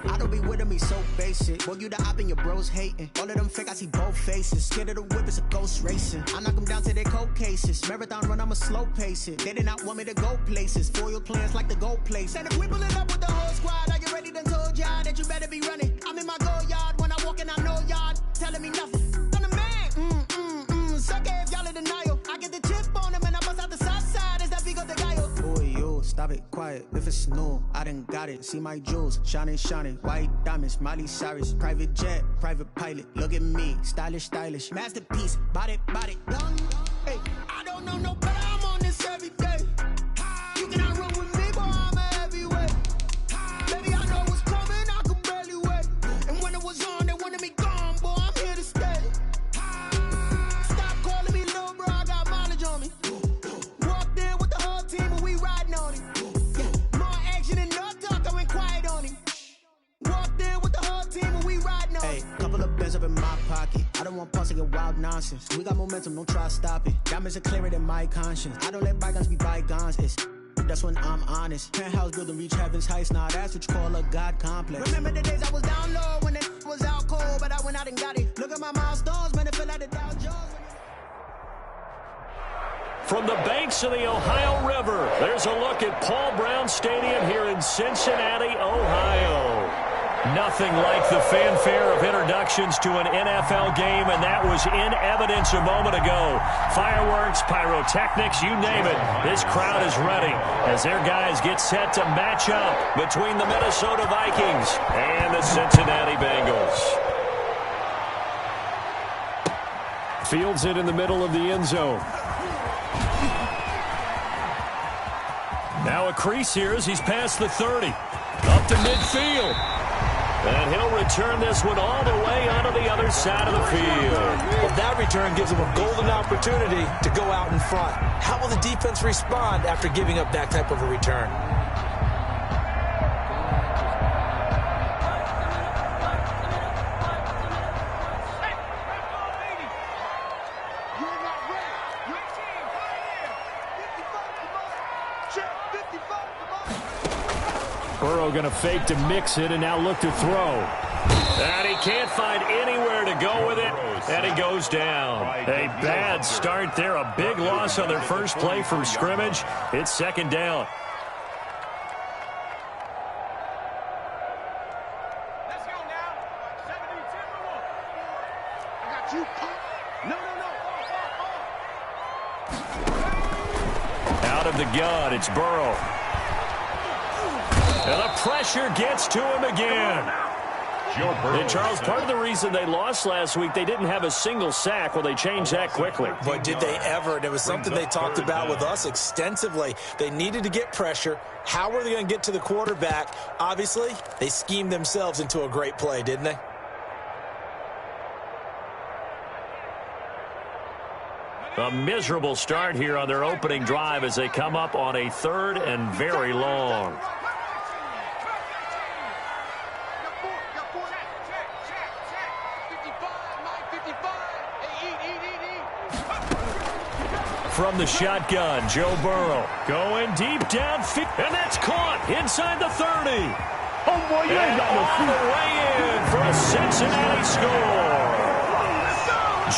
I don't be with me so basic. Boy, you the op and your bros hating. All of them fake, I see both faces. Scared of the whip, it's a ghost racing. I knock them down to their cold cases. Marathon run, I'ma slow pace it. They did not want me to go places. Foil plans like the gold place. And if we pull it up with the whole squad, are you ready? Done told y'all that you better be running. I'm in my go yard when I walk in, I know y'all telling me nothing. I'm the man. Suck it if y'all in denial. I get the chip on them and I bust out the south side. Is that Vigo de Gallo? Boy, yo, stop it, quiet. If it's new, I done got it. See my jewels, shining, shining. White diamonds, Miley Cyrus. Private jet, private pilot. Look at me, stylish, stylish. Masterpiece, body, young. Hey, I don't know no better. I'm on this every day. You cannot run with me, boy, I'm a heavyweight. Baby, I know what's coming, I can barely wait. And when it was on, they wanted me gone, boy, I'm here to stay. Stop calling me little bro, I got mileage on me. Walked in with the whole team and we riding on him. Yeah, more action and no talk, I went quiet on him. Walked in with the whole team and we riding on him. Hey, couple of bands up in my pocket. I don't want pause to get wild nonsense. We got momentum, don't try to stop it. Diamonds are clearer than my conscience. I don't let bygones be bygones. That's when I'm honest. Penthouse building reach heaven's heights. Now that's what you call a God complex. Remember the days I was down low when it was out cold, but I went out and got it. Look at my milestones, man, it feel like the Dow Jones. From the banks of the Ohio River, there's a look at Paul Brown Stadium here in Cincinnati, Ohio. Nothing like the fanfare of introductions to an NFL game, and that was in evidence a moment ago. Fireworks, pyrotechnics, you name it. This crowd is ready as their guys get set to match up between the Minnesota Vikings and the Cincinnati Bengals. Fields it in the middle of the end zone. Now a crease here as he's past the 30. Up to midfield. And he'll return this one all the way onto the other side of the field. Well, that return gives him a golden opportunity to go out in front. How will the defense respond after giving up that type of a return? Burrow going to fake to mix it and now look to throw. And he can't find anywhere to go with it, and he goes down. A bad start there, a big loss on their first play from scrimmage. It's second down. Let's go now. 72. I got you. No. Out of the gun, it's Burrow. And the pressure gets to him again. And Charles, part of the reason they lost last week, they didn't have a single sack. Well, they changed that quickly. But did they ever? And it was something they talked about with us extensively. They needed to get pressure. How were they going to get to the quarterback? Obviously, they schemed themselves into a great play, didn't they? A miserable start here on their opening drive as they come up on a 3rd and very long. From the shotgun, Joe Burrow going deep downfield, and that's caught inside the 30. Oh, boy, you ain't got no all the way in for a Cincinnati score.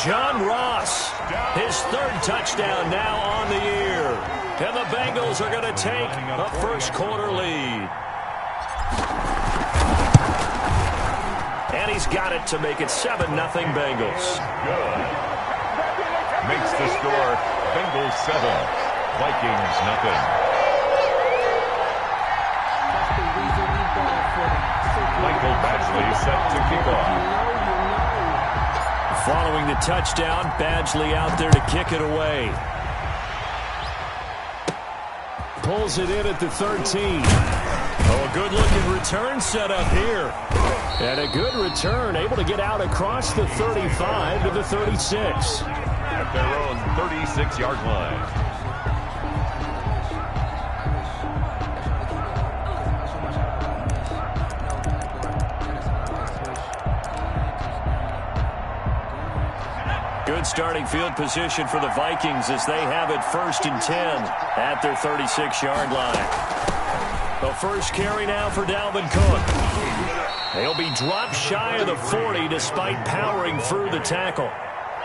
John Ross, his 3rd touchdown now on the year. And the Bengals are going to take a first-quarter lead. And he's got it to make it 7-0 Bengals. Good. Makes the score Bengals 7, Vikings nothing. Michael Badgley set to kick off. Following the touchdown, Badgley out there to kick it away. Pulls it in at the 13. Oh, a good-looking return set up here. And a good return, able to get out across the 35 to the 36. At their own 36-yard line. Good starting field position for the Vikings as they have it 1st and 10 at their 36-yard line. The first carry now for Dalvin Cook. He'll be dropped shy of the 40 despite powering through the tackle.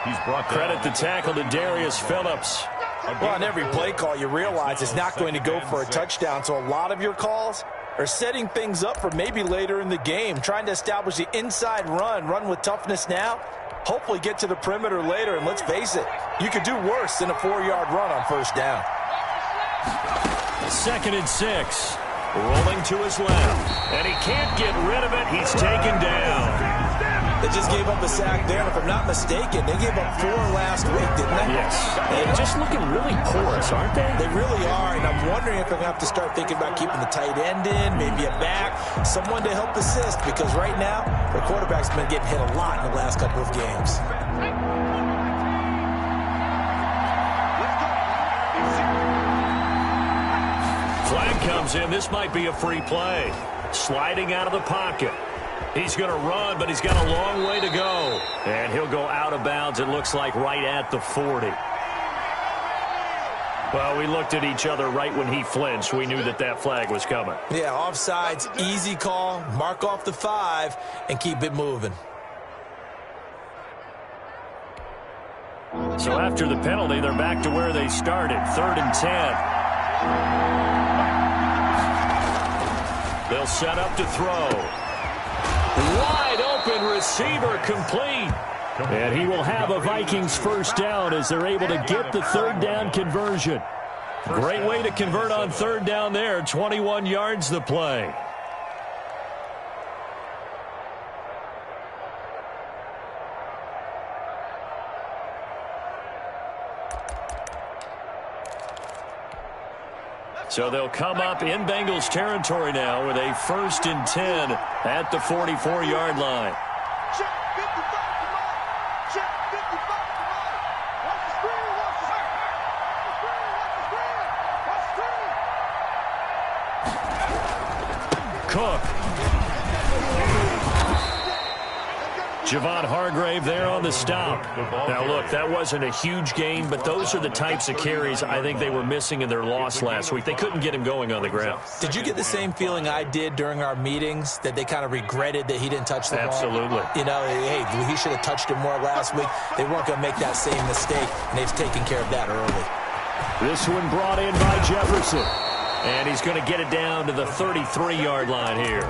He's brought credit the tackle to Darius Phillips. Well, on every play call, you realize it's not going to go for a touchdown, so a lot of your calls are setting things up for maybe later in the game, trying to establish the inside run with toughness now, hopefully get to the perimeter later, and let's face it, you could do worse than a 4-yard run on first down. 2nd and 6. Rolling to his left, and he can't get rid of it. He's taken down. They just gave up a sack there, and if I'm not mistaken, they gave up 4 last week, didn't they? Yes. They're just looking really porous, aren't they? They really are, and I'm wondering if I'm going to have to start thinking about keeping the tight end in, maybe a back, someone to help assist, because right now, their quarterback's been getting hit a lot in the last couple of games. Flag comes in. This might be a free play. Sliding out of the pocket. He's going to run, but he's got a long way to go. And he'll go out of bounds, it looks like, right at the 40. Well, we looked at each other right when he flinched. We knew that flag was coming. Yeah, offsides, easy call. Mark off the 5 and keep it moving. So after the penalty, they're back to where they started. 3rd and 10. They'll set up to throw. Wide open receiver complete. And he will have a Vikings first down as they're able to get the 3rd down conversion. Great way to convert on 3rd down there. 21 yards the play. So they'll come up in Bengals territory now with a 1st and 10 at the 44-yard line. Check 55, come on. Check 55, come on. Watch the screen, watch the screen. Watch the screen, watch the screen. Cook. Javon Hargrave there on the stop. Now, look, that wasn't a huge gain, but those are the types of carries I think they were missing in their loss last week. They couldn't get him going on the ground. Did you get the same feeling I did during our meetings, that they kind of regretted that he didn't touch the ball? Absolutely. You know, hey, he should have touched it more last week. They weren't going to make that same mistake, and they've taken care of that early. This one brought in by Jefferson. And he's going to get it down to the 33-yard line here.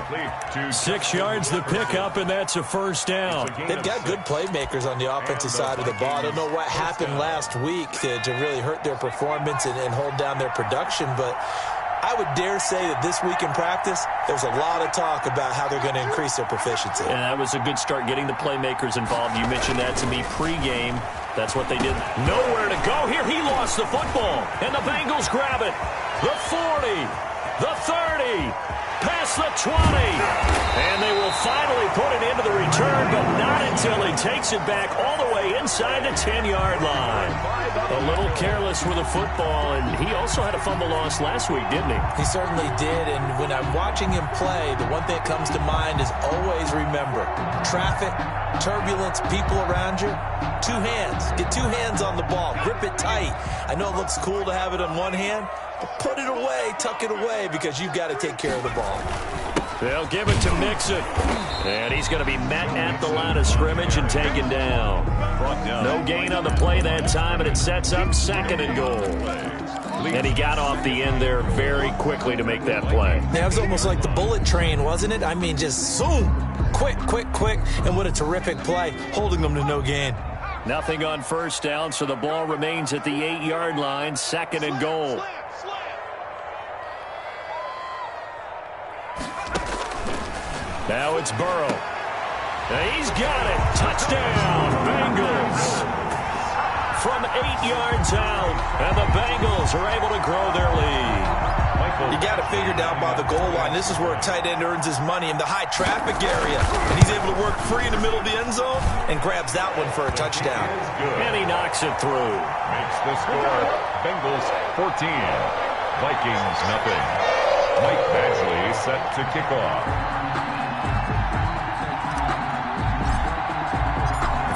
6 yards the pickup, and that's a first down. They've got good playmakers on the offensive side of the ball. I don't know what happened last week to really hurt their performance and hold down their production, but I would dare say that this week in practice, there's a lot of talk about how they're going to increase their proficiency. And that was a good start getting the playmakers involved. You mentioned that to me pregame. That's what they did. Nowhere to go here. He lost the football, and the Bengals grab it. The 40, the 30, past the 20. And they will finally put it into the return, but not until he takes it back all the way inside the 10-yard line. A little careless with the football, and he also had a fumble loss last week, didn't he? He certainly did, and when I'm watching him play, the one thing that comes to mind is always remember, traffic, turbulence, people around you, 2 hands. Get 2 hands on the ball. Grip it tight. I know it looks cool to have it on one hand, but put it away, tuck it away, because you've got to take care of the ball. They'll give it to Mixon. And he's going to be met at the line of scrimmage and taken down. No gain on the play that time, and it sets up 2nd and goal. And he got off the end there very quickly to make that play. That was almost like the bullet train, wasn't it? I mean, just zoom. Quick, quick, quick. And what a terrific play, holding them to no gain. Nothing on first down, so the ball remains at the 8-yard line, 2nd and goal. Now it's Burrow. He's got it. Touchdown, Bengals. From 8 yards out, and the Bengals are able to grow their lead. You got to figure down by the goal line. This is where a tight end earns his money in the high traffic area. And he's able to work free in the middle of the end zone and grabs that one for a touchdown. And he knocks it through. Makes the score Bengals 14, Vikings nothing. Mike Badgley set to kick off.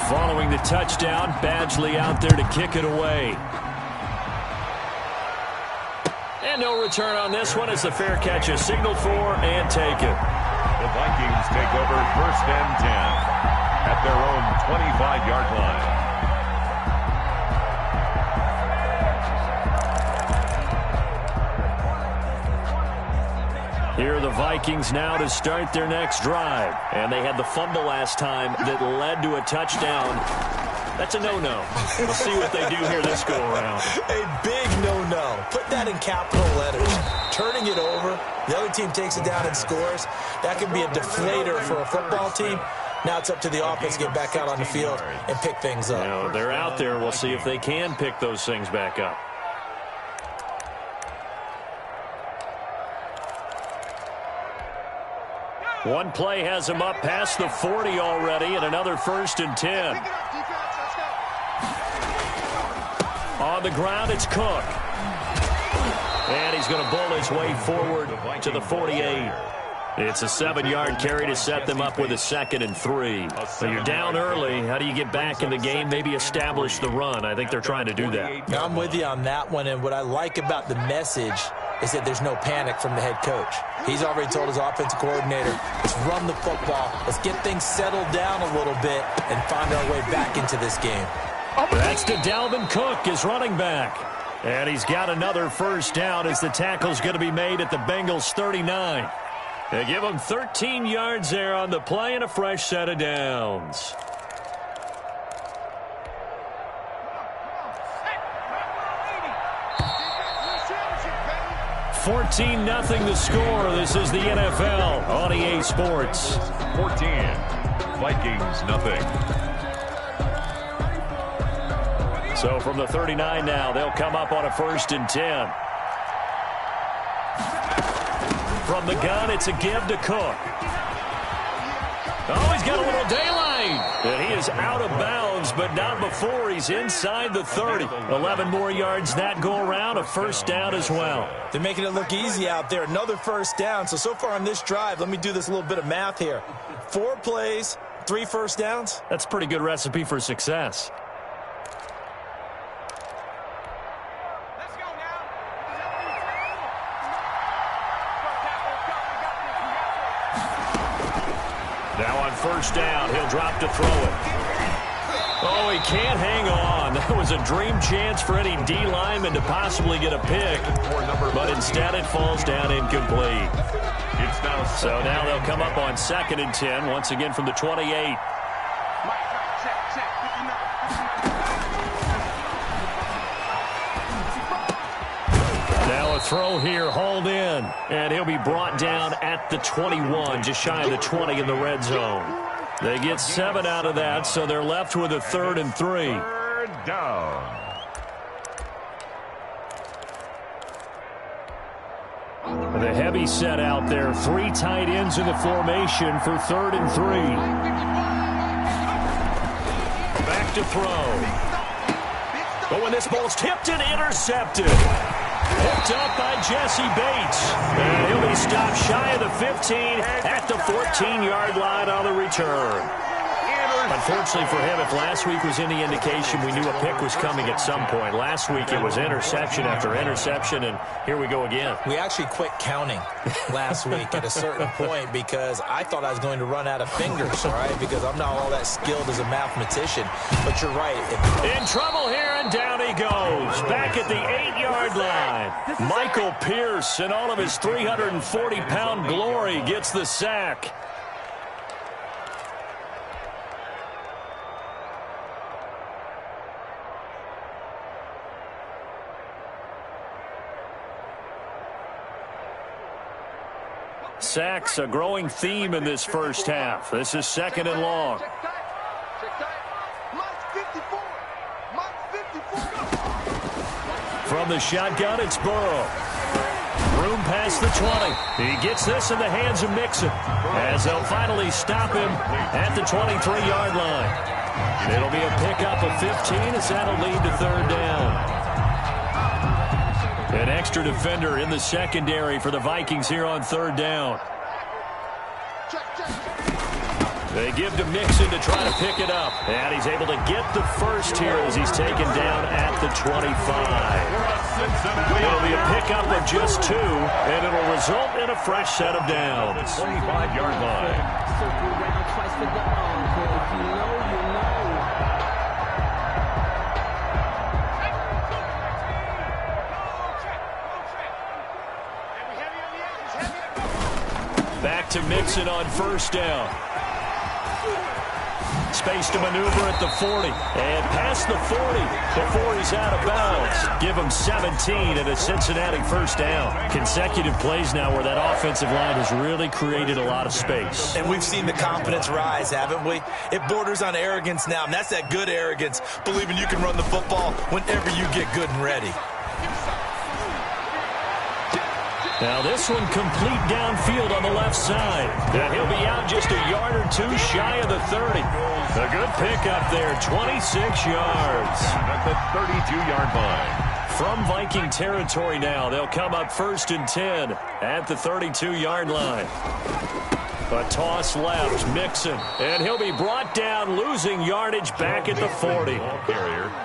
Following the touchdown, Badgley out there to kick it away. And no return on this one as the fair catch is signaled for and taken. The Vikings take over 1st and 10 at their own 25-yard line. Here are the Vikings now to start their next drive. And they had the fumble last time that led to a touchdown. That's a no-no. We'll see what they do here this go-around. A big no-no. Put that in capital letters. Turning it over, the other team takes it down and scores. That can be a deflator for a football team. Now it's up to the offense to get back out on the field and pick things up. You know, they're out there. We'll see if they can pick those things back up. One play has him up past the 40 already, and another 1st and 10. On the ground, it's Cook. And he's going to bowl his way forward to the 48. It's a 7-yard carry to set them up with a 2nd and 3. So you're down early. How do you get back in the game, maybe establish the run? I think they're trying to do that. I'm with you on that one, and what I like about the message is that there's no panic from the head coach. He's already told his offensive coordinator, let's run the football, let's get things settled down a little bit and find our way back into this game. That's to Dalvin Cook, his running back. And he's got another 1st down as the tackle's going to be made at the Bengals 39. They give him 13 yards there on the play and a fresh set of downs. 14-0 the score. This is the NFL on EA Sports. 14, Vikings nothing. So from the 39 now, they'll come up on a 1st and 10. From the gun, it's a give to Cook. Oh, he's got a little daylight. And he is out of bounds, but not before he's inside the 30. 11 more yards that go around, a 1st down as well. They're making it look easy out there. Another 1st down. So far on this drive, let me do this little bit of math here. 4 plays, 3 1st downs. That's a pretty good recipe for success. Now on 1st down, he'll drop to throw it. Oh, he can't hang on. That was a dream chance for any D lineman to possibly get a pick, but instead it falls down incomplete. So now they'll come up on 2nd and 10, once again from the 28. Now a throw here, hauled in, and he'll be brought down at the 21, just shy of the 20 in the red zone. They get 7 out of that, so they're left with a 3rd and 3. 3rd down. The heavy set out there, 3 tight ends in the formation for 3rd and 3. Back to throw. But when this ball's tipped and intercepted. Picked up by Jesse Bates. And he'll be stopped shy of the 15 at the 14-yard line on the return. Unfortunately for him, if last week was any indication, we knew a pick was coming at some point. Last week it was interception after interception, and here we go again. We actually quit counting last week at a certain point because I thought I was going to run out of fingers, all right, because I'm not all that skilled as a mathematician. But you're right. In trouble here, and down he goes. Back at the 8-yard line. Michael Pierce, in all of his 340-pound glory, gets the sack. Sacks, a growing theme in this first half. This is 2nd and long. From the shotgun, it's Burrow. Room past the 20. He gets this in the hands of Mixon as they'll finally stop him at the 23-yard line. It'll be a pickup of 15 as that'll lead to 3rd down. An extra defender in the secondary for the Vikings here on 3rd down. They give to Mixon to try to pick it up. And he's able to get the first here as he's taken down at the 25. It'll be a pickup of just 2, and it'll result in a fresh set of downs. 25-yard line. Back to Mixon on first down. Space to maneuver at the 40. And past the 40 before he's out of bounds. Give him 17 and a Cincinnati first down. Consecutive plays now where that offensive line has really created a lot of space. And we've seen the confidence rise, haven't we? It borders on arrogance now, and that's that good arrogance, believing you can run the football whenever you get good and ready. Now this one complete downfield on the left side. And he'll be out just a yard or 2 shy of the 30. A good pickup there, 26 yards. At the 32-yard line. From Viking territory now, they'll come up 1st and 10 at the 32-yard line. A toss left, Mixon, and he'll be brought down, losing yardage back at the 40.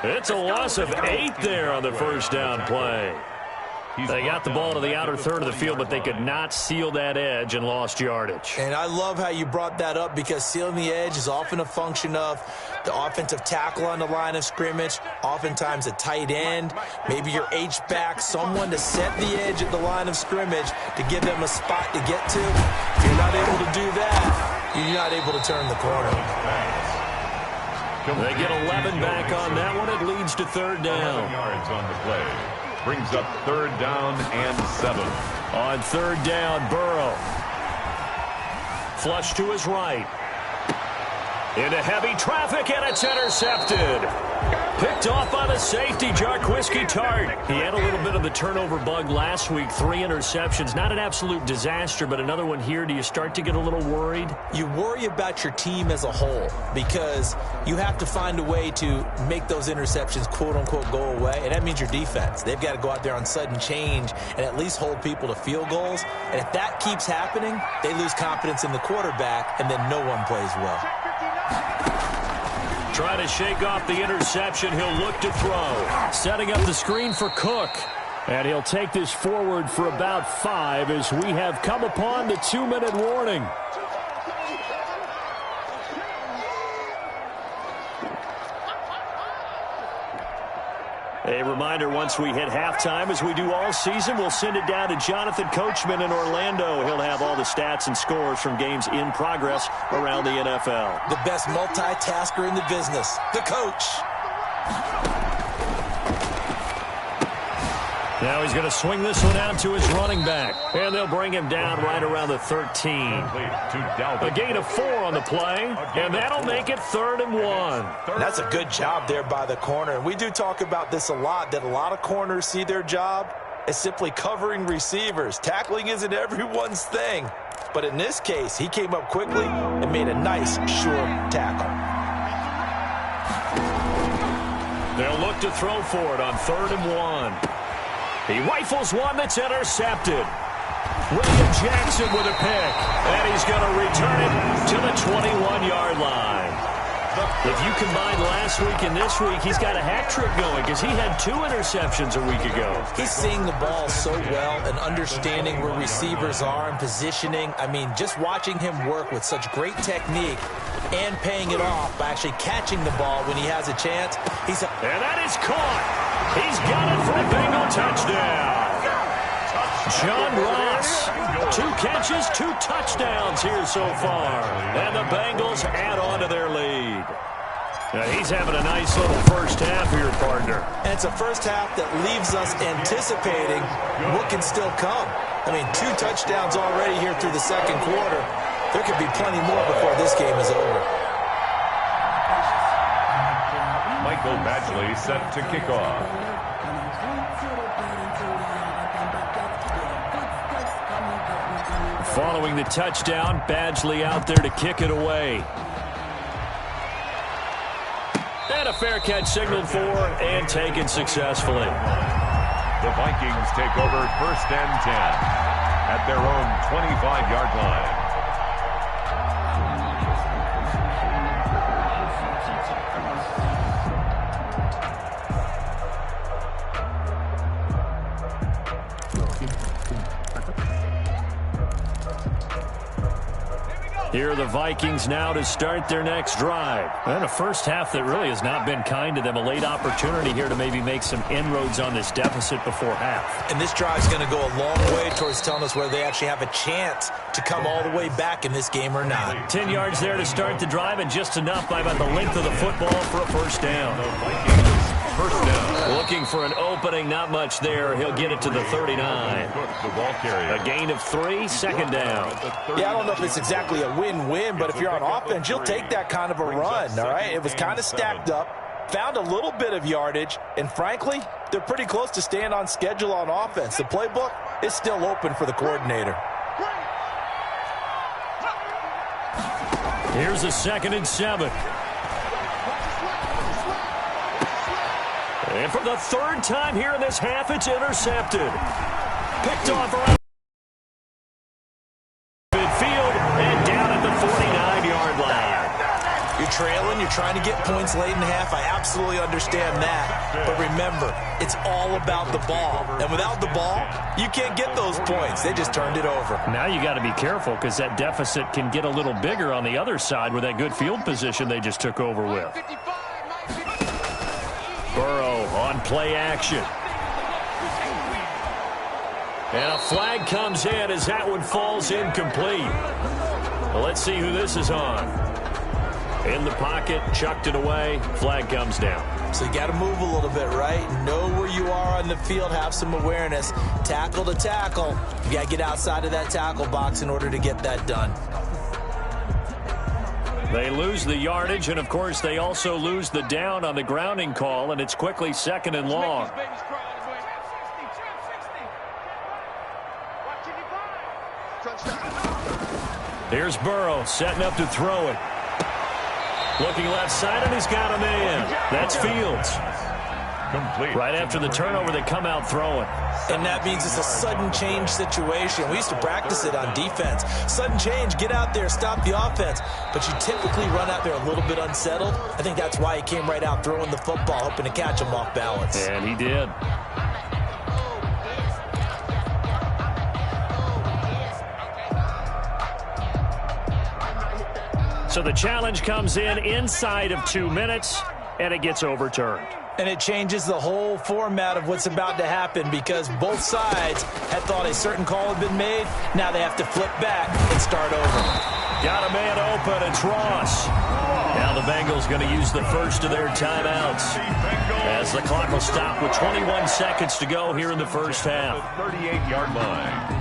It's a loss of 8 there on the first down play. They got the ball to the outer third of the field, but they could not seal that edge and lost yardage. And I love how you brought that up, because sealing the edge is often a function of the offensive tackle on the line of scrimmage, oftentimes a tight end, maybe your H-back, someone to set the edge at the line of scrimmage to give them a spot to get to. If you're not able to do that, you're not able to turn the corner. They get 11 back on that one. It leads to 3rd down. Yards on the play. Brings up 3rd down and 7. On 3rd down, Burrow. Flush to his right. Into heavy traffic, and it's intercepted. Picked off by the safety, Jarquiski Tart. He had a little bit of the turnover bug last week. 3 interceptions. Not an absolute disaster, but another one here. Do you start to get a little worried? You worry about your team as a whole, because you have to find a way to make those interceptions, quote-unquote, go away, and that means your defense. They've got to go out there on sudden change and at least hold people to field goals. And if that keeps happening, they lose confidence in the quarterback, and then no one plays well. Trying to shake off the interception. He'll look to throw. Setting up the screen for Cook. And he'll take this forward for about 5 as we have come upon the 2-minute warning. A reminder, once we hit halftime, as we do all season, we'll send it down to Jonathan Coachman in Orlando. He'll have all the stats and scores from games in progress around the NFL. The best multitasker in the business, the coach. Now he's going to swing this one out to his running back. And they'll bring him down right around the 13. A gain of 4 on the play. And that'll make it 3rd and 1. That's a good job there by the corner. And we do talk about this a lot, that a lot of corners see their job as simply covering receivers. Tackling isn't everyone's thing. But in this case, he came up quickly and made a nice, short tackle. They'll look to throw for it on 3rd and 1. He rifles one that's intercepted. William Jackson with a pick. And he's going to return it to the 21-yard line. If you combine last week and this week, he's got a hat trick going because he had 2 interceptions a week ago. He's seeing the ball so well and understanding where receivers are and positioning. I mean, just watching him work with such great technique and paying it off by actually catching the ball when he has a chance. And that is caught. He's got it for a Bengal touchdown. John Ross, 2 catches, 2 touchdowns here so far. And the Bengals add on to their lead. Now he's having a nice little first half here, partner. And it's a first half that leaves us anticipating what can still come. I mean, 2 touchdowns already here through the second quarter. There could be plenty more before this game is over. Michael Badgley set to kick off. Following the touchdown, Badgley out there to kick it away. And a fair catch signaled for and taken successfully. The Vikings take over 1st and 10 at their own 25-yard line. Here are the Vikings now to start their next drive. And a first half that really has not been kind to them. A late opportunity here to maybe make some inroads on this deficit before half. And this drive is going to go a long way towards telling us whether they actually have a chance to come all the way back in this game or not. 10 yards there to start the drive, and just enough by about the length of the football for a first down. First down. Looking for an opening, not much there. He'll get it to the 39. The ball carrier. A gain of 3, second down. Yeah, I don't know if it's exactly a win-win, but if you're on offense, you'll take that kind of a run, all right? It was kind of stacked up, found a little bit of yardage, and frankly, they're pretty close to staying on schedule on offense. The playbook is still open for the coordinator. Here's a 2nd and 7. And for the 3rd time here in this half, it's intercepted. Picked off around midfield and down at the 49-yard line. You're trailing, you're trying to get points late in the half. I absolutely understand that. But remember, it's all about the ball. And without the ball, you can't get those points. They just turned it over. Now you got to be careful because that deficit can get a little bigger on the other side with that good field position they just took over with. Burrow on play action. And a flag comes in as that one falls incomplete. Well, let's see who this is on. In the pocket, chucked it away, flag comes down. So you got to move a little bit, right? Know where you are on the field, have some awareness. Tackle to tackle. You got to get outside of that tackle box in order to get that done. They lose the yardage, and, of course, they also lose the down on the grounding call, and it's quickly 2nd and long. Here's Burrow setting up to throw it. Looking left side, and he's got a man. That's Fields. Complete. Right after the turnover, they come out throwing. And that means it's a sudden change situation. We used to practice it on defense. Sudden change, get out there, stop the offense. But you typically run out there a little bit unsettled. I think that's why he came right out throwing the football, hoping to catch him off balance. And he did. So the challenge comes in inside of 2 minutes, and it gets overturned. And it changes the whole format of what's about to happen because both sides had thought a certain call had been made. Now they have to flip back and start over. Got a man open. It's Ross. Now the Bengals going to use the first of their timeouts as the clock will stop with 21 seconds to go here in the first half. 38-yard line.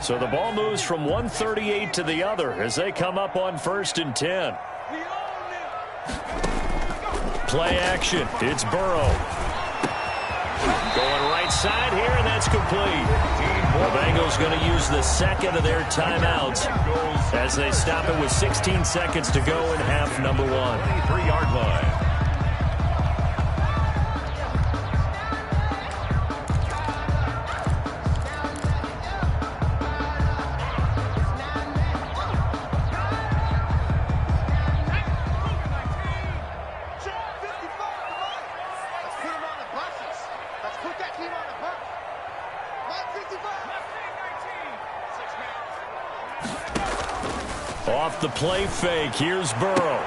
So the ball moves from 138 to the other as they come up on 1st and 10. Play action. It's Burrow. Going right side here, and that's complete. The Bengals going to use the 2nd of their timeouts as they stop it with 16 seconds to go in half number 1. 23-yard line. Off the play fake, here's Burrow.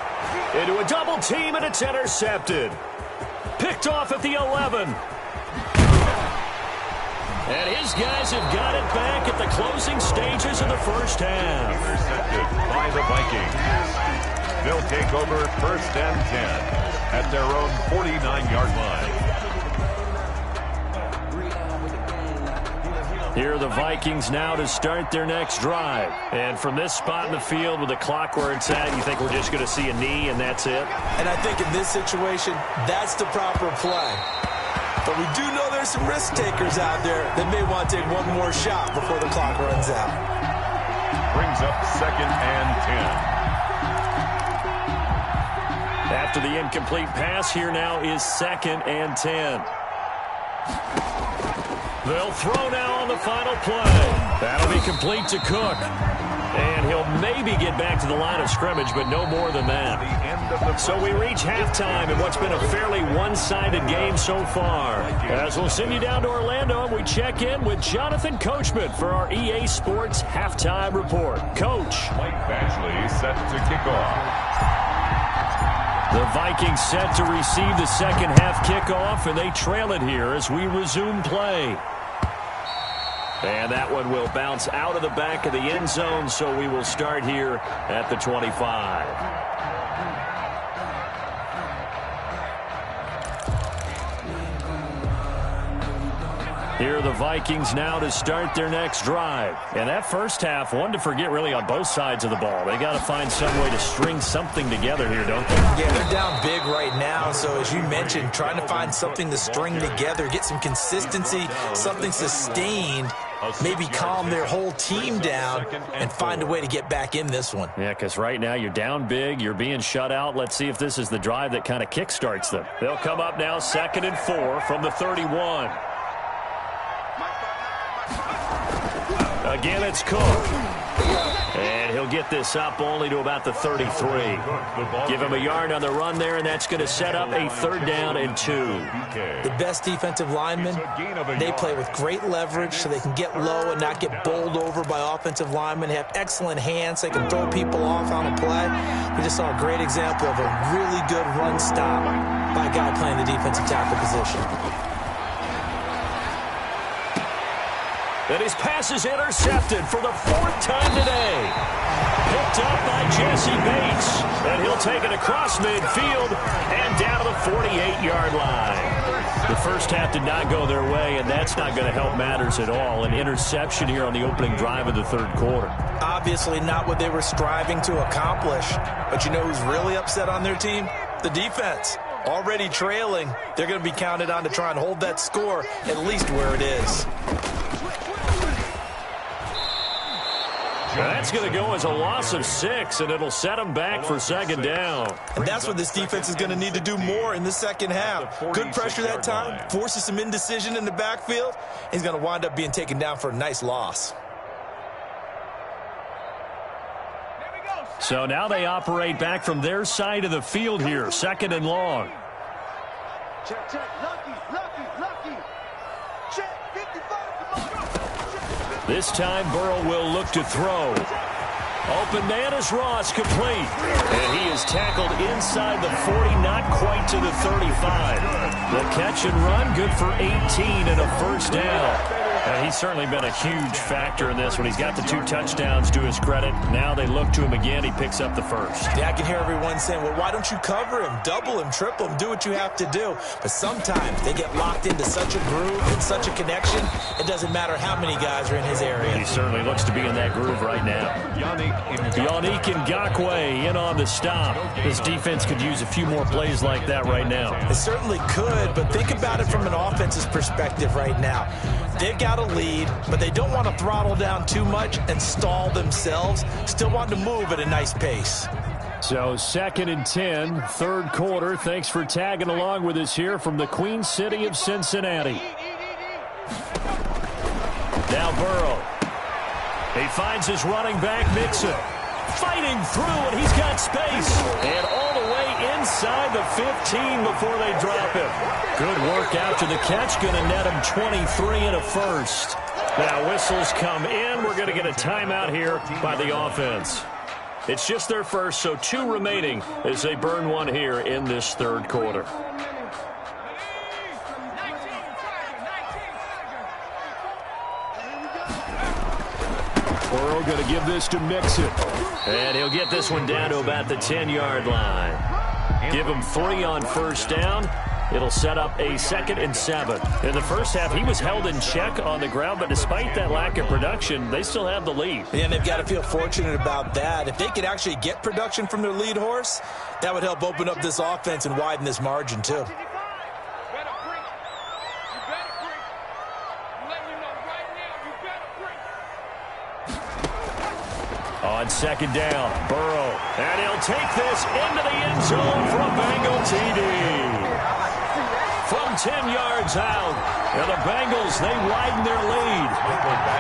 Into a double team, and it's intercepted. Picked off at the 11. And his guys have got it back at the closing stages of the first half. Intercepted by the Vikings. They'll take over 1st and 10 at their own 49-yard line. Here are the Vikings now to start their next drive. And from this spot in the field with the clock where it's at, you think we're just going to see a knee and that's it? And I think in this situation, that's the proper play. But we do know there's some risk takers out there that may want to take one more shot before the clock runs out. Brings up 2nd and 10. After the incomplete pass, here now is 2nd and 10. They'll throw now on the final play. That'll be complete to Cook. And he'll maybe get back to the line of scrimmage, but no more than that. So we reach halftime in what's been a fairly one-sided game so far. As we'll send you down to Orlando, and we check in with Jonathan Coachman for our EA Sports Halftime Report. Coach. Mike Badgley set to kick off. The Vikings set to receive the second half kickoff, and they trail it here as we resume play. And that one will bounce out of the back of the end zone, so we will start here at the 25. Here are the Vikings now to start their next drive. And that first half, one to forget really on both sides of the ball. They got to find some way to string something together here, don't they? Yeah, they're down big right now. So as you mentioned, trying to find something to string together, get some consistency, something sustained, maybe calm their whole team down and find a way to get back in this one. Yeah, because right now you're down big, you're being shut out. Let's see if this is the drive that kind of kickstarts them. They'll come up now 2nd and 4 from the 31. Again, it's Cook. And he'll get this up only to about the 33. Give him a yard on the run there, and that's going to set up a 3rd down and 2. The best defensive linemen, they play with great leverage so they can get low and not get bowled over by offensive linemen. They have excellent hands. They can throw people off on a play. We just saw a great example of a really good run stop by a guy playing the defensive tackle position. And his pass is intercepted for the 4th time today. Picked up by Jesse Bates. And he'll take it across midfield and down to the 48-yard line. The first half did not go their way, and that's not going to help matters at all. An interception here on the opening drive of the 3rd quarter. Obviously not what they were striving to accomplish. But you know who's really upset on their team? The defense. Already trailing, they're going to be counted on to try and hold that score at least where it is. That's going to go as a loss of 6, and it'll set them back for 2nd down. And that's what this defense is going to need to do more in the second half. Good pressure that time, forces some indecision in the backfield. He's going to wind up being taken down for a nice loss. So now they operate back from their side of the field here, 2nd and long. Check, check, lucky. Check, 55, come on. This time Burrow will look to throw. Open man is Ross, complete. And he is tackled inside the 40, not quite to the 35. The catch and run, good for 18 and a 1st down. And he's certainly been a huge factor in this when he's got the 2 touchdowns to his credit. Now they look to him again. He picks up the 1st. Yeah, I can hear everyone saying, well, why don't you cover him, double him, triple him, do what you have to do. But sometimes they get locked into such a groove and such a connection, it doesn't matter how many guys are in his area. He certainly looks to be in that groove right now. Yannick Ngakoue in on the stop. This defense could use a few more plays like that right now. It certainly could, but think about it from an offense's perspective right now. They've got a lead, but they don't want to throttle down too much and stall themselves. Still want to move at a nice pace. So 2nd and 10, 3rd quarter. Thanks for tagging along with us here from the Queen City of Cincinnati. Now Burrow. He finds his running back, Mixon. Fighting through, and he's got space. And all the way inside the 15 before they drop him. Good work after the catch. Going to net him 23 and a 1st. Now whistles come in. We're going to get a timeout here by the offense. It's just their first, so 2 remaining as they burn one here in this 3rd quarter. Burrow going to give this to Mixon. And he'll get this one down to about the 10-yard line. Give him 3 on 1st down. It'll set up a 2nd and 7. In the first half, he was held in check on the ground, but despite that lack of production, they still have the lead. And they've got to feel fortunate about that. If they could actually get production from their lead horse, that would help open up this offense and widen this margin, too. On 2nd down, Burrow. And he'll take this into the end zone for a Bengal TD. From from 10 yards out. And the Bengals, they widen their lead.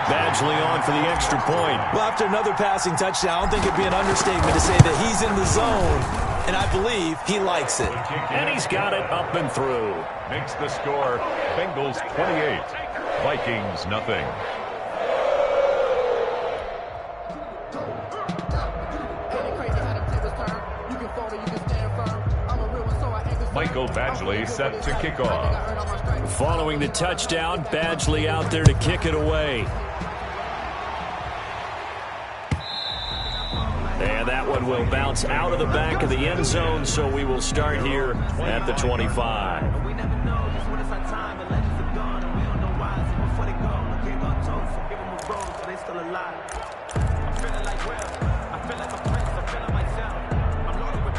Badgley on for the extra point. Well, after another passing touchdown, I don't think it'd be an understatement to say that he's in the zone, and I believe he likes it. And he's got it up and through. Makes the score Bengals 28, Vikings nothing. Michael Badgley set to kick off. Following the touchdown, Badgley out there to kick it away. And that one will bounce out of the back of the end zone, so we will start here at the 25.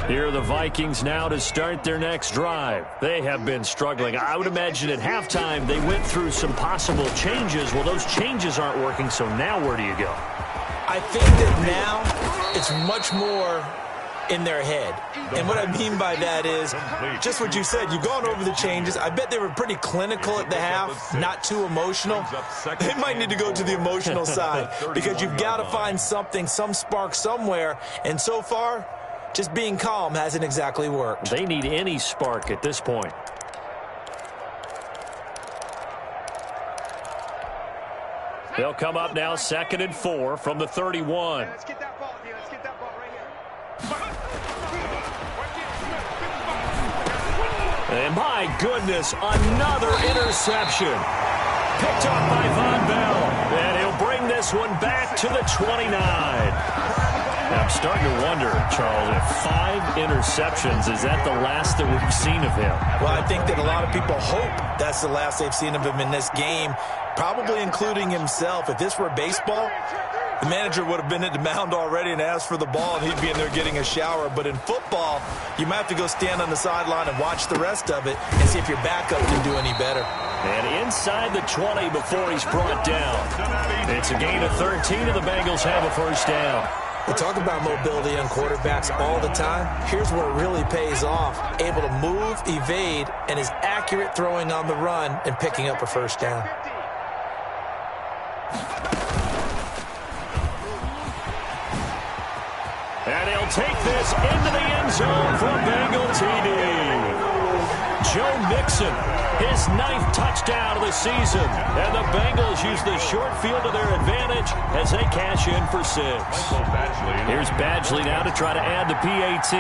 Here are the Vikings now to start their next drive. They have been struggling. I would imagine at halftime they went through some possible changes. Well, those changes aren't working, so now where do you go? I think that now it's much more in their head. And what I mean by that is just what you said. You've gone over the changes. I bet they were pretty clinical at the half, not too emotional. They might need to go to the emotional side because you've got to find something, some spark somewhere. And so far, just being calm hasn't exactly worked. They need any spark at this point. They'll come up now 2nd and 4 from the 31. Let's get that ball here. Let's get that ball right here. And my goodness, another interception. Picked up by Von Bell. And he'll bring this one back to the 29. I'm starting to wonder, Charles, if 5 interceptions, is that the last that we've seen of him? Well, I think that a lot of people hope that's the last they've seen of him in this game, probably including himself. If this were baseball, the manager would have been at the mound already and asked for the ball, and he'd be in there getting a shower. But in football, you might have to go stand on the sideline and watch the rest of it and see if your backup can do any better. And inside the 20 before he's brought down. It's a gain of 13, and the Bengals have a first down. We talk about mobility on quarterbacks all the time. Here's where it really pays off. Able to move, evade, and is accurate throwing on the run and picking up a first down. And he'll take this into the end zone for Bengal TD. Joe Mixon, his 9th touchdown of the season. And the Bengals use the short field to their advantage as they cash in for 6. Here's Badgley now to try to add the PAT.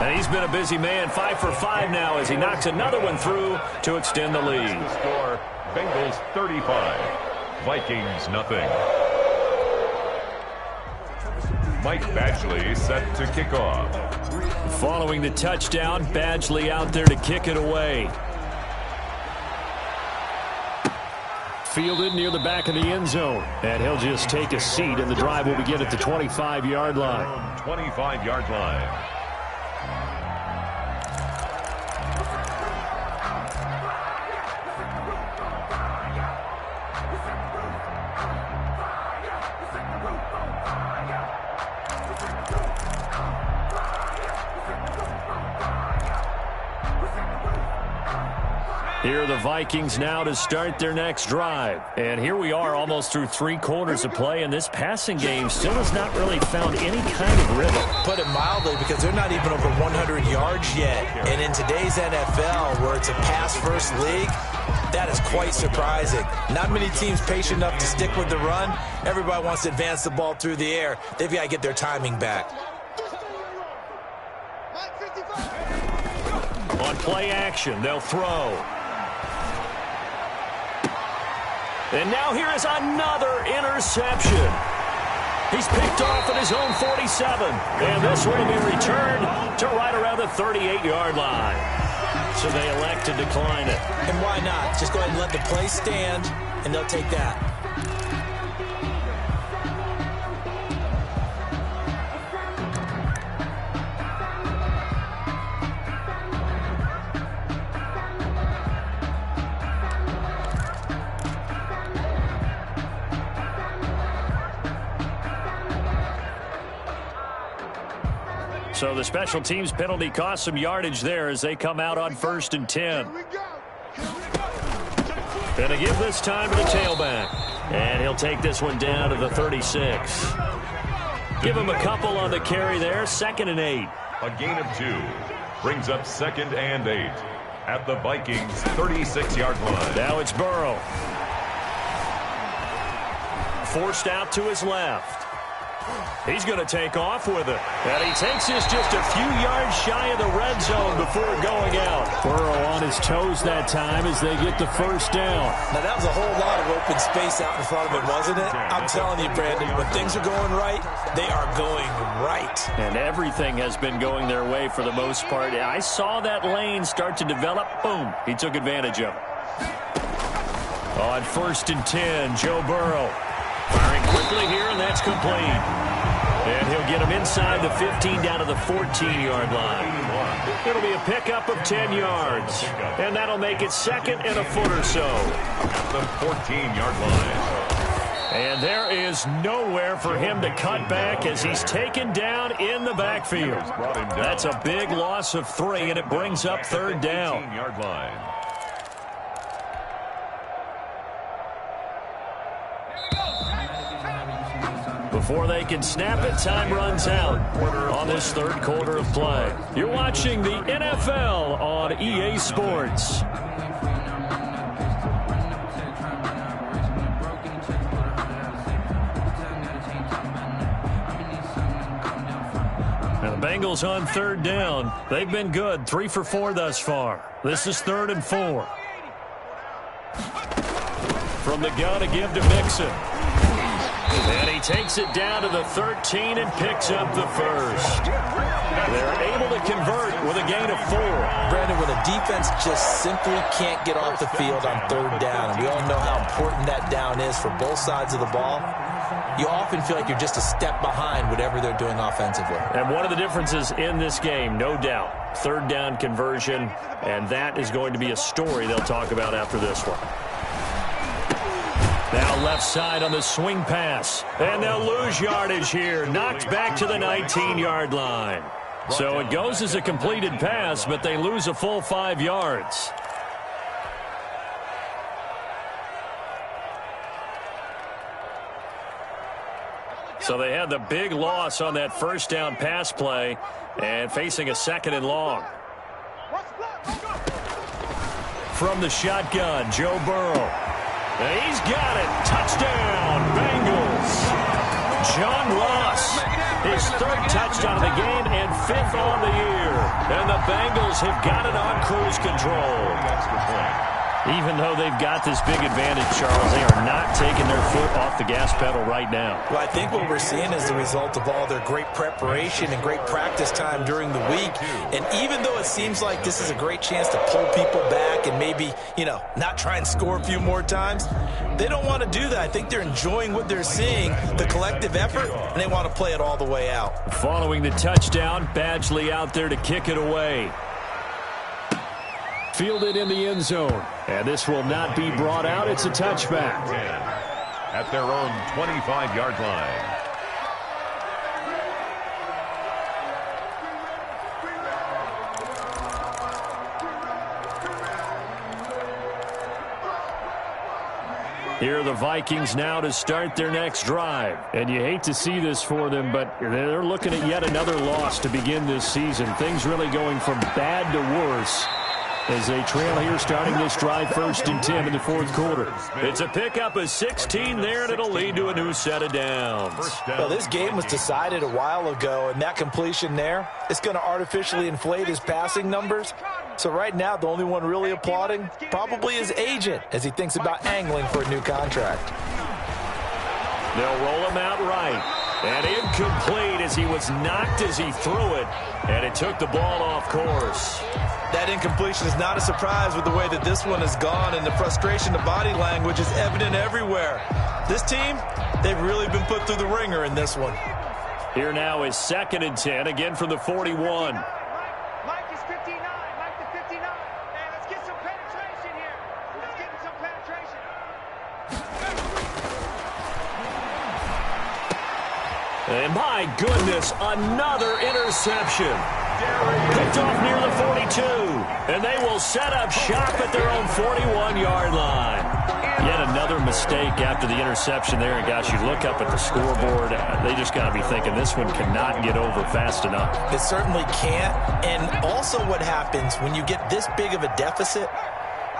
And he's been a busy man, 5 for 5 now as he knocks another one through to extend the lead. The score, Bengals 35, Vikings nothing. Mike Badgley set to kick off. Following the touchdown, Badgley out there to kick it away. Fielded near the back of the end zone. And he'll just take a seat, and the drive will begin at the 25-yard line. 25-yard line. Here are the Vikings now to start their next drive. And here we are almost through 3 quarters of play, and this passing game still has not really found any kind of rhythm. Put it mildly, because they're not even over 100 yards yet. And in today's NFL, where it's a pass-first league, that is quite surprising. Not many teams patient enough to stick with the run. Everybody wants to advance the ball through the air. They've got to get their timing back. On play action, they'll throw. And now here is another interception. He's picked off at his own 47. And this one will be returned to right around the 38-yard line. So they elect to decline it. And why not? Just go ahead and let the play stand, and they'll take that. So the special teams penalty cost some yardage there as they come out on 1st and 10. Going to give this time to the tailback. And he'll take this one down to the 36. Give him a couple on the carry there. 2nd and 8. A gain of 2 brings up 2nd and 8 at the Vikings' 36-yard line. Now it's Burrow. Forced out to his left. He's going to take off with it. And he takes this just a few yards shy of the red zone before going out. Burrow on his toes that time as they get the 1st down. Now, that was a whole lot of open space out in front of him, wasn't it? I'm telling you, Brandon, when things are going right, they are going right. And everything has been going their way for the most part. I saw that lane start to develop. Boom. He took advantage of it. On 1st and 10, Joe Burrow. Firing quickly here, and that's complete. And he'll get him inside the 15 down to the 14-yard line. It'll be a pickup of 10 yards. And that'll make it 2nd and a foot or so. At the 14-yard line. And there is nowhere for him to cut back as he's taken down in the backfield. That's a big loss of 3, and it brings up 3rd down. 15-yard line. Before they can snap it, time runs out on this 3rd quarter of play. You're watching the NFL on EA Sports. Now the Bengals on 3rd down. They've been good, 3 for 4 thus far. This is 3rd and 4. From the gun to give to Mixon. And he takes it down to the 13 and picks up the 1st. They're able to convert with a gain of 4. Brandon, when a defense just simply can't get off the field on 3rd down, and we all know how important that down is for both sides of the ball, you often feel like you're just a step behind whatever they're doing offensively. And one of the differences in this game, no doubt, 3rd down conversion, and that is going to be a story they'll talk about after this one. Now left side on the swing pass. And they'll lose yardage here. Knocked back to the 19-yard line. So it goes as a completed pass, but they lose a full 5 yards. So they had the big loss on that 1st down pass play and facing a 2nd and long. From the shotgun, Joe Burrow. And he's got it. Touchdown, Bengals. John Ross, his 3rd touchdown of the game and 5th on the year. And the Bengals have got it on cruise control. Even though they've got this big advantage, Charles, they are not taking their foot off the gas pedal right now. Well, I think what we're seeing is the result of all their great preparation and great practice time during the week. And even though it seems like this is a great chance to pull people back and maybe, not try and score a few more times, they don't want to do that. I think they're enjoying what they're seeing, the collective effort, and they want to play it all the way out. Following the touchdown, Badgley out there to kick it away. Fielded in the end zone. And this will not be brought out. It's a touchback. At their own 25-yard line. Here are the Vikings now to start their next drive. And you hate to see this for them, but they're looking at yet another loss to begin this season. Things really going from bad to worse as they trail here starting this drive 1st and 10 in the 4th quarter. It's a pickup of 16 there, and it'll lead to a new set of downs. Well, this game was decided a while ago, and that completion there, it's going to artificially inflate his passing numbers. So right now, the only one really applauding probably his agent as he thinks about angling for a new contract. They'll roll him out right. And incomplete as he was knocked as he threw it. And it took the ball off course. That incompletion is not a surprise with the way that this one has gone, and the frustration, the body language is evident everywhere. This team, they've really been put through the ringer in this one. Here now is 2nd and 10, again from the 41. Mike is 59. Mike the 59. Hey, let's get some penetration here. Let's get some penetration. And my goodness, another interception. Picked off near the 42. And they will set up shop at their own 41-yard line. Yet another mistake after the interception there. And gosh, you look up at the scoreboard, they just got to be thinking this one cannot get over fast enough. It certainly can't. And also what happens when you get this big of a deficit,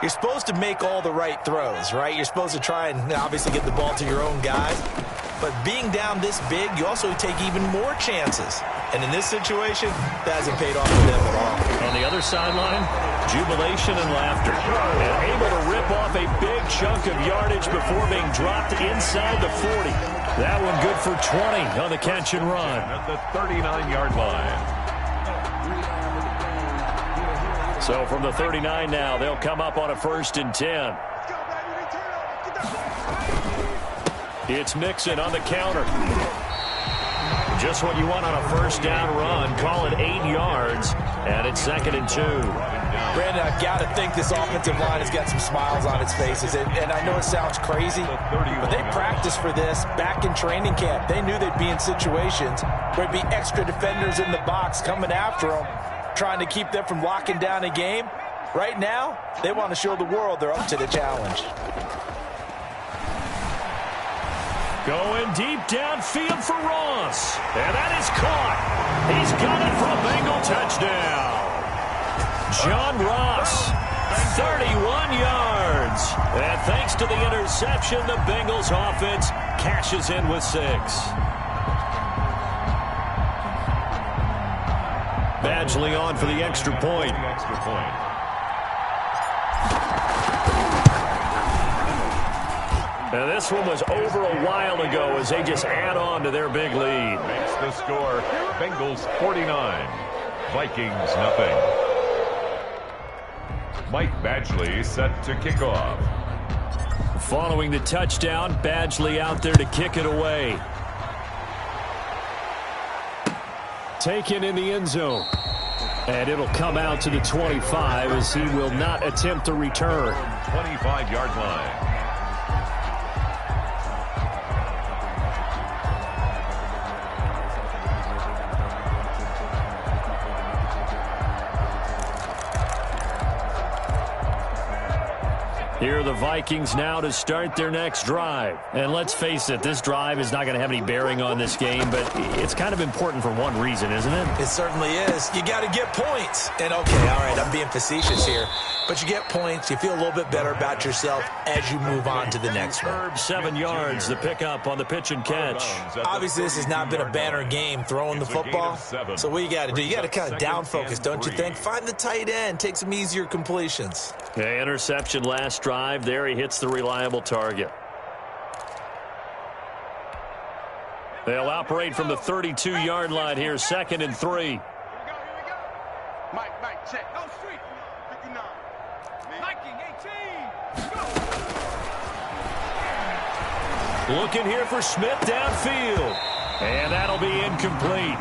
you're supposed to make all the right throws, right? You're supposed to try and obviously get the ball to your own guys. But being down this big, you also take even more chances. And in this situation, that hasn't paid off for them at all. On the other sideline, jubilation and laughter. And able to rip off a big chunk of yardage before being dropped inside the 40. That one good for 20 on the catch and run. At the 39-yard line. So from the 39 now, they'll come up on a 1st and 10. It's Mixon on the counter. Just what you want on a 1st down run. Call it 8 yards, and it's 2nd and 2. Brandon, I've got to think this offensive line has got some smiles on its faces. And I know it sounds crazy, but they practiced for this back in training camp. They knew they'd be in situations where there'd be extra defenders in the box coming after them, trying to keep them from locking down a game. Right now, they want to show the world they're up to the challenge. Going deep downfield for Ross. And that is caught. He's got it for a Bengal touchdown. John Ross, 31 yards. And thanks to the interception, the Bengals offense cashes in with 6. Badgley on for the extra point. Now this one was over a while ago as they just add on to their big lead. Makes the score Bengals 49, Vikings nothing. Mike Badgley set to kick off. Following the touchdown, Badgley out there to kick it away. Taken in the end zone. And it'll come out to the 25 as he will not attempt to return. 25-yard line. Here are the Vikings now to start their next drive. And let's face it, this drive is not going to have any bearing on this game, but it's kind of important for one reason, isn't it? It certainly is. You got to get points. And, okay, all right, I'm being facetious here. But you get points, you feel a little bit better about yourself as you move on to the next one. 7 yards, the pickup on the pitch and catch. Obviously, this has not been a banner game throwing the football. So what you got to do, you got to kind of down focus, don't you think? Find the tight end, take some easier completions. Okay, interception last drive. There he hits the reliable target. They'll operate from the 32-yard line here, 2nd and 3. Here we go. Mike, check. No street. 59. Viking 18. Go. Looking here for Smith downfield. And that'll be incomplete.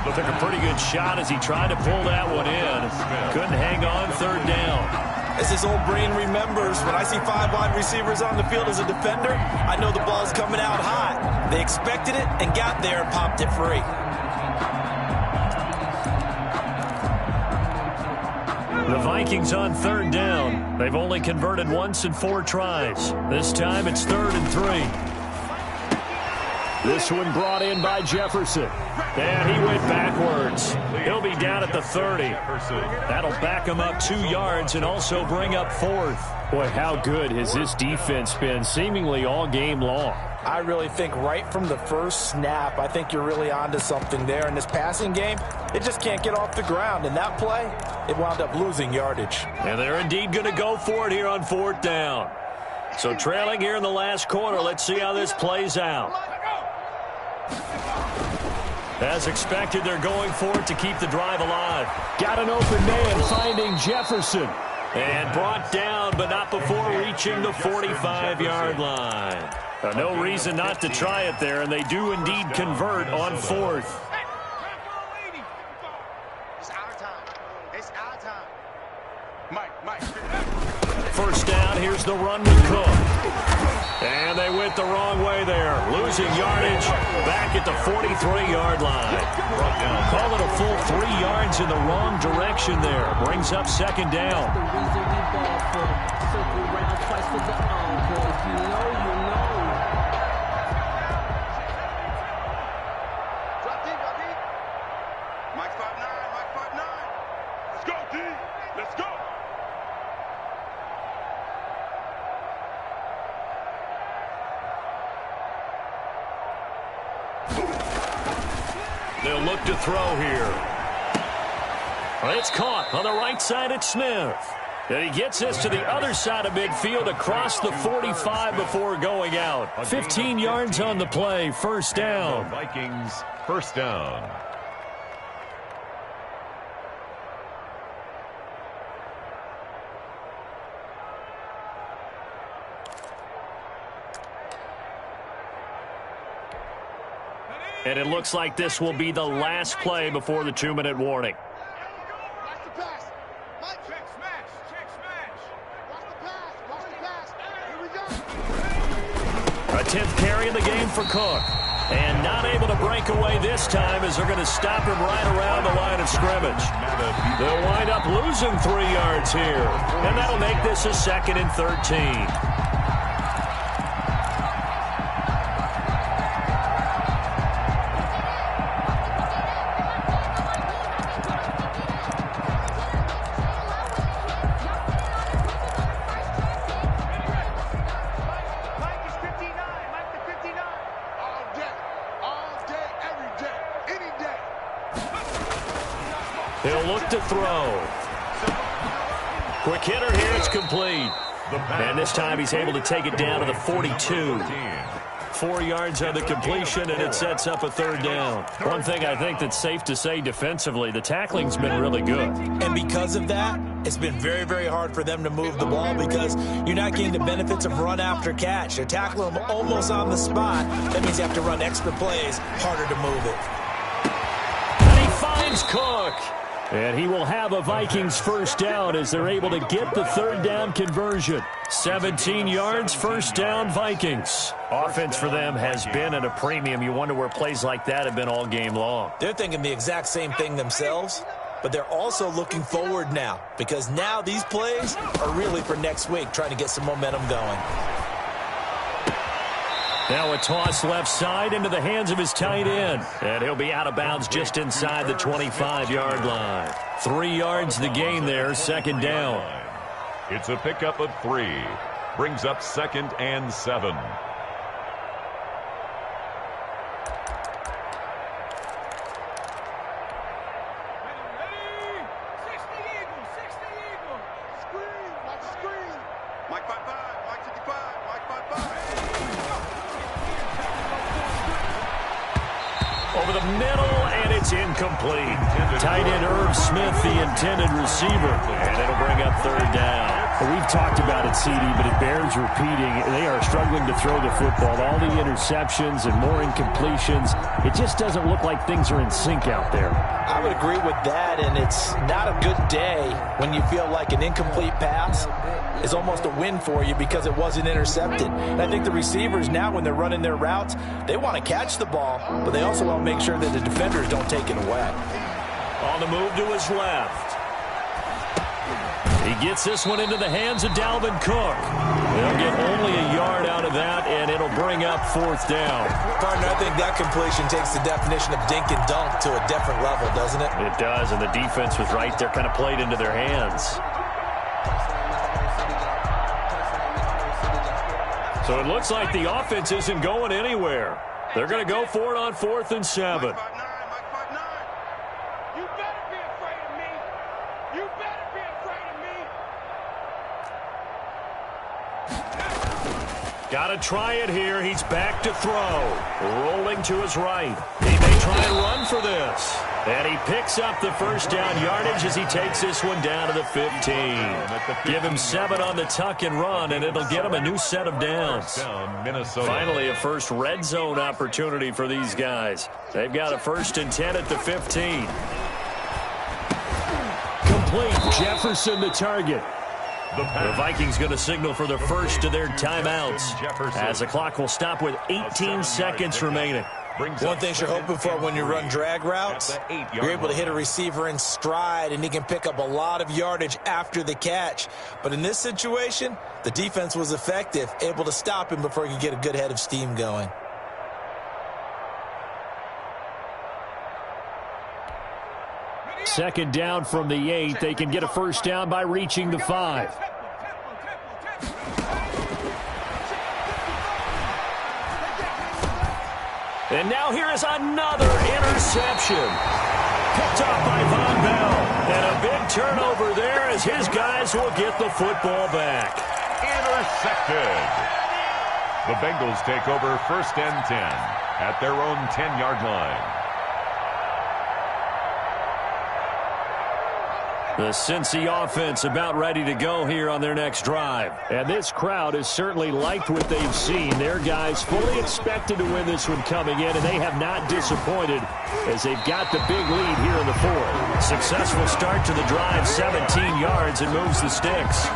Took a pretty good shot as he tried to pull that one in. Couldn't hang on 3rd down. As his old brain remembers, when I see 5 wide receivers on the field as a defender, I know the ball's coming out hot. They expected it and got there and popped it free. The Vikings on 3rd down. They've only converted once in 4 tries. This time it's 3rd and 3. This one brought in by Jefferson. And he went backwards. He'll be down at the 30. That'll back him up 2 yards and also bring up 4th. Boy, how good has this defense been seemingly all game long? I really think right from the first snap, I think you're really onto something there. In this passing game, it just can't get off the ground. And that play, it wound up losing yardage. And they're indeed going to go for it here on 4th down. So trailing here in the last quarter, let's see how this plays out. As expected, they're going for it to keep the drive alive. Got an open man finding Jefferson. And brought down, but not before reaching the 45-yard line. No reason not to try it there, and they do indeed convert on 4th. It's our time. It's our time. Mike. 1st down, here's the run with Cook. And they went the wrong way there. Losing yardage back at the 43-yard line. Call it a full 3 yards in the wrong direction there. Brings up second down. Mike 5'9", Mike 5'9". Let's go, D. Let's go. They'll look to throw here. It's caught on the right side at Smith. And he gets this to the other side of midfield across the 45 before going out. 15 yards on the play, first down. The Vikings, first down. And it looks like this will be the last play before the 2-minute warning. Watch the pass. Mike. Check smash. Check smash. Watch the pass. Watch the pass. Here we go. A 10th carry in the game for Cook. And not able to break away this time as they're going to stop him right around the line of scrimmage. They'll wind up losing 3 yards here. And that'll make this a 2nd and 13. He'll look to throw. Quick hitter here, it's complete. And this time he's able to take it down to the 42. 4 yards on the completion, and it sets up a 3rd down. One thing I think that's safe to say defensively, the tackling's been really good. And because of that, it's been very, very hard for them to move the ball because you're not getting the benefits of run after catch. They're tackling them almost on the spot. That means you have to run extra plays, harder to move it. And he finds Cook. And he will have a Vikings first down as they're able to get the 3rd down conversion. 17 yards, first down, Vikings. Offense for them has been at a premium. You wonder where plays like that have been all game long. They're thinking the exact same thing themselves, but they're also looking forward now because now these plays are really for next week, trying to get some momentum going. Now a toss left side into the hands of his tight end. And he'll be out of bounds just inside the 25-yard line. 3 yards the gain there, 2nd down. It's a pickup of 3. Brings up 2nd and 7. Over the middle, and it's incomplete. Tight end Irv Smith, the intended receiver. And it'll bring up 3rd down. We've talked about it, CD, but it bears repeating. They are struggling to throw the football. All the interceptions and more incompletions. It just doesn't look like things are in sync out there. I would agree with that, and it's not a good day when you feel like an incomplete pass is almost a win for you because it wasn't intercepted. And I think the receivers now, when they're running their routes, they want to catch the ball, but they also want to make sure that the defenders don't take it away. On the move to his left. He gets this one into the hands of Dalvin Cook. They'll get only a yard out of that, and it'll bring up 4th down. Partner, I think that completion takes the definition of dink and dunk to a different level, doesn't it? It does, and the defense was right there, kind of played into their hands. So it looks like the offense isn't going anywhere. They're going to go for it on 4th and 7. Got to try it here. He's back to throw. Rolling to his right. He may try and run for this. And he picks up the first down yardage as he takes this one down to the 15. Give him 7 on the tuck and run, and it'll get him a new set of downs. Finally, a first red zone opportunity for these guys. They've got a 1st and 10 at the 15. Complete. Jefferson the target. The Vikings going to signal for the first of their timeouts as the clock will stop with 18 seconds remaining. One thing you're hoping for when you run drag routes, you're able to hit a receiver in stride, and he can pick up a lot of yardage after the catch. But in this situation, the defense was effective, able to stop him before he could get a good head of steam going. Second down from the 8. They can get a first down by reaching the 5. And now here is another interception. Picked off by Von Bell. And a big turnover there as his guys will get the football back. Intercepted. The Bengals take over 1st and 10 at their own 10-yard line. The Cincy offense about ready to go here on their next drive. And this crowd has certainly liked what they've seen. Their guys fully expected to win this one coming in, and they have not disappointed as they've got the big lead here in the 4th. Successful start to the drive, 17 yards, and moves the sticks.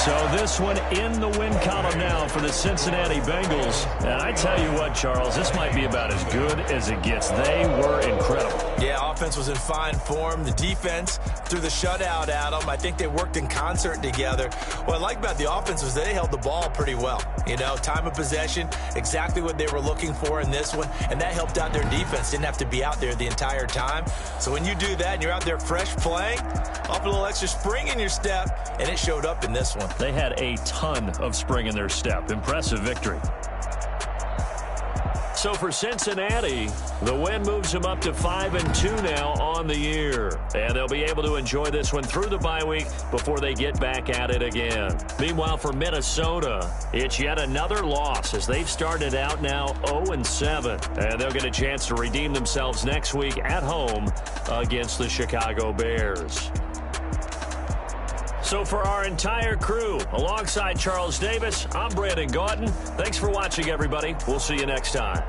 So this one in the win column now for the Cincinnati Bengals. And I tell you what, Charles, this might be about as good as it gets. They were incredible. Yeah, offense was in fine form. The defense threw the shutout at them. I think they worked in concert together. What I like about the offense was they held the ball pretty well. You know, time of possession, exactly what they were looking for in this one, and that helped out their defense. Didn't have to be out there the entire time. So when you do that and you're out there fresh playing, off a little extra spring in your step, and it showed up in this one. They had a ton of spring in their step. Impressive victory. So for Cincinnati, the win moves them up to 5-2 now on the year. And they'll be able to enjoy this one through the bye week before they get back at it again. Meanwhile, for Minnesota, it's yet another loss as they've started out now 0-7. And they'll get a chance to redeem themselves next week at home against the Chicago Bears. So for our entire crew, alongside Charles Davis, I'm Brandon Gautin. Thanks for watching, everybody. We'll see you next time.